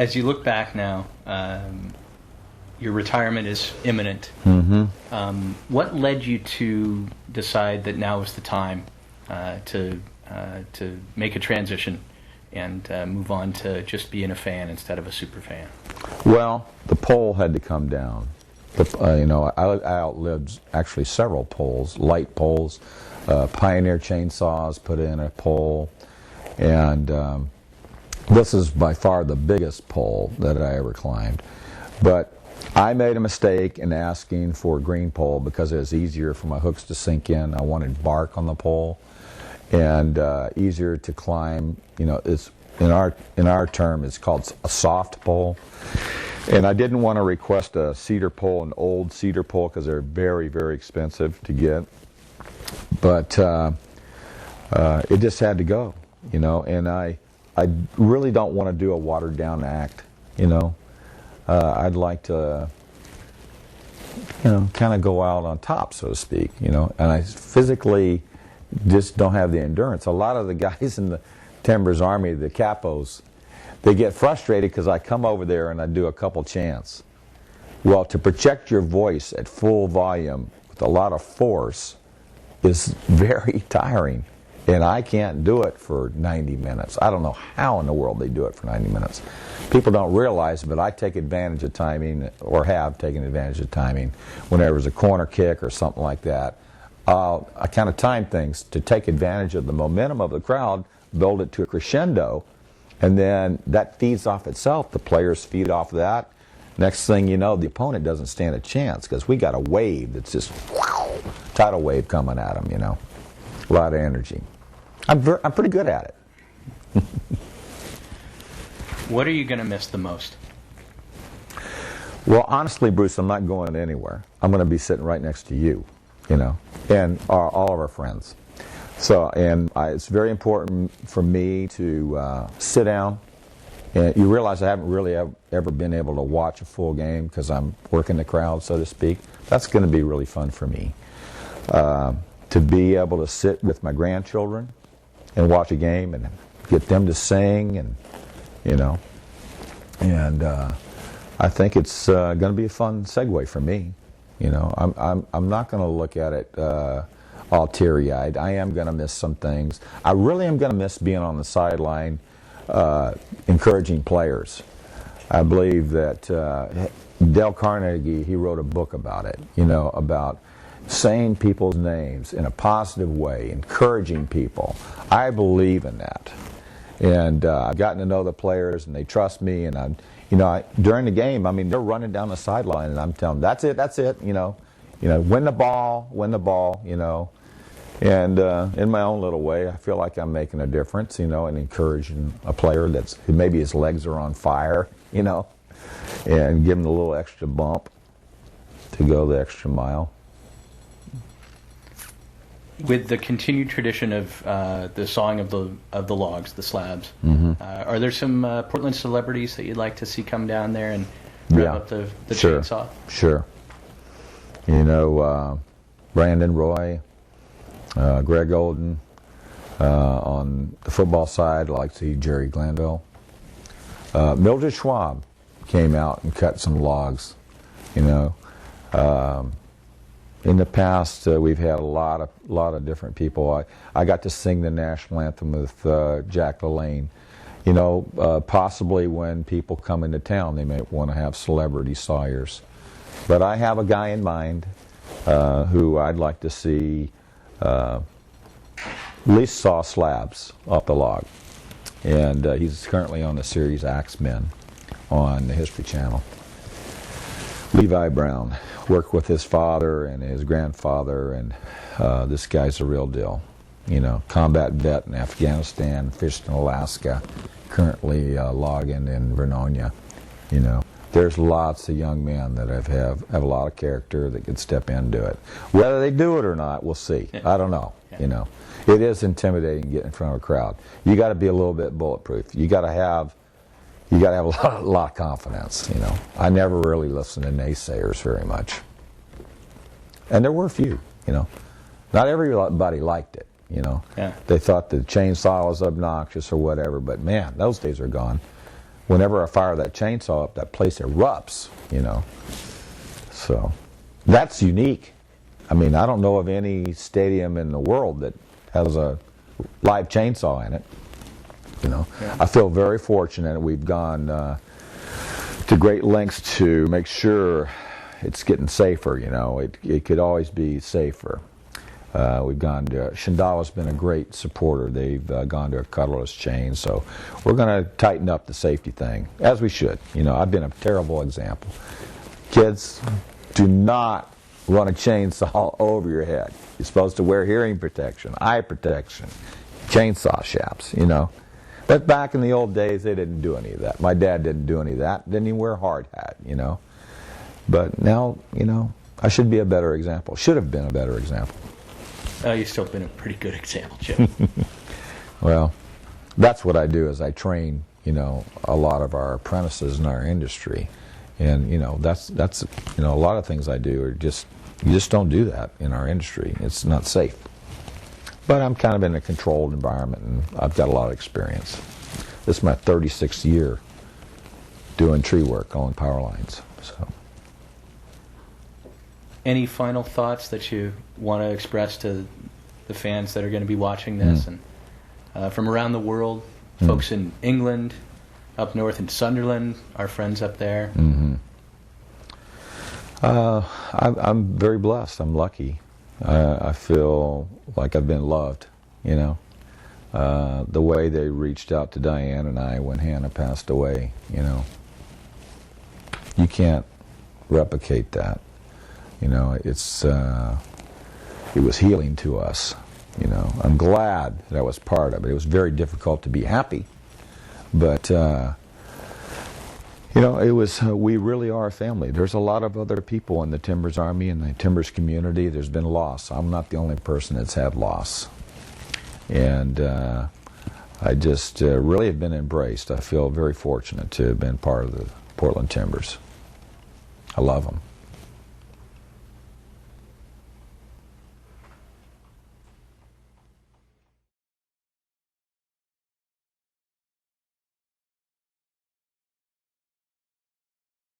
As you look back now, your retirement is imminent. What led you to decide that now is the time to make a transition and move on to just being a fan instead of a super fan? Well, the pole had to come down. I outlived actually several poles, light poles, Pioneer chainsaws put in a pole, and this is by far the biggest pole that I ever climbed. But I made a mistake in asking for a green pole because it was easier for my hooks to sink in. I wanted bark on the pole and easier to climb. It's in our term it's called a soft pole. And I didn't want to request a cedar pole, an old cedar pole, because they're very, very expensive to get. But it just had to go, and I really don't want to do a watered down act, I'd like to, kind of go out on top, so to speak, and I physically just don't have the endurance. A lot of the guys in the Timbers Army, the capos, they get frustrated because I come over there and I do a couple chants. Well, to project your voice at full volume with a lot of force is very tiring, and I can't do it for 90 minutes. I don't know how in the world they do it for 90 minutes. People don't realize it, but I take advantage of timing, or have taken advantage of timing. Whenever there's a corner kick or something like that, I kind of time things to take advantage of the momentum of the crowd, build it to a crescendo, and then that feeds off itself. The players feed off of that. Next thing you know, the opponent doesn't stand a chance because we got a wave that's just tidal wave coming at them, A lot of energy. I'm pretty good at it. What are you going to miss the most? Well, honestly, Bruce, I'm not going anywhere. I'm going to be sitting right next to you, and all of our friends. So, it's very important for me to sit down. And you realize I haven't really ever been able to watch a full game because I'm working the crowd, so to speak. That's going to be really fun for me. To be able to sit with my grandchildren and watch a game and get them to sing, and I think it's going to be a fun segue for me. I'm not going to look at it all teary-eyed. I am going to miss some things. I really am going to miss being on the sideline, encouraging players. I believe that Dale Carnegie, he wrote a book about it, about saying people's names in a positive way, encouraging people. I believe in that. And I've gotten to know the players, and they trust me, and during the game, they're running down the sideline, and I'm telling them, that's it, win the ball, And in my own little way, I feel like I'm making a difference, and encouraging a player who maybe his legs are on fire, and give him a little extra bump to go the extra mile. With the continued tradition of the sawing of the logs, the slabs, are there some Portland celebrities that you'd like to see come down there and grab up the chainsaw? Sure. Brandon Roy, Greg Oden. On the football side, I like to see Jerry Glanville. Mildred Schwab came out and cut some logs. In the past, we've had a lot of different people. I got to sing the national anthem with Jack LaLanne. Possibly when people come into town, they may want to have celebrity sawyers. But I have a guy in mind who I'd like to see at least saw slabs off the log. And he's currently on the series Axemen on the History Channel. Levi Brown. Worked with his father and his grandfather, and this guy's a real deal. Combat vet in Afghanistan, fished in Alaska, currently logging in Vernonia. There's lots of young men that have a lot of character that could step in and do it. Whether they do it or not, we'll see. I don't know. It is intimidating to get in front of a crowd. You got to be a little bit bulletproof. You got to have a lot of confidence. I never really listened to naysayers very much, and there were a few. Not everybody liked it. They thought the chainsaw was obnoxious or whatever. But man, those days are gone. whenever I fire that chainsaw up, that place erupts, you know. So that's unique. I mean, I don't know of any stadium in the world that has a live chainsaw in it, you know. Yeah. I feel very fortunate. We've gone to great lengths to make sure it's getting safer, you know. It could always be safer. We've gone to, Shindala's been a great supporter. They've gone to a colorless chain, so we're going to tighten up the safety thing, as we should. You know, I've been a terrible example. Kids, do not run a chainsaw over your head. You're supposed to wear hearing protection, eye protection, chainsaw chaps, you know. But back in the old days, they didn't do any of that. My dad didn't do any of that. Didn't even wear a hard hat, you know. But now, you know, I should be a better example. Should have been a better example. You've still been a pretty good example, Jim. Well, that's what I do, is I train, you know, a lot of our apprentices in our industry. And, you know, that's you know, a lot of things I do are just, you just don't do that in our industry. It's not safe. But I'm kind of in a controlled environment, and I've got a lot of experience. This is my 36th year doing tree work on power lines. So, any final thoughts that you want to express to the fans that are going to be watching this, and from around the world, folks in England, up north in Sunderland, our friends up there? I'm very blessed. I'm lucky. I feel like I've been loved, you know. The way they reached out to Diane and I when Hannah passed away, you know, you can't replicate that. You know, it was healing to us, you know. I'm glad that I was part of it. It was very difficult to be happy, but you know, it was, we really are a family. There's a lot of other people in the Timbers Army and the Timbers community. There's been loss. I'm not the only person that's had loss. And I just really have been embraced. I feel very fortunate to have been part of the Portland Timbers. I love them.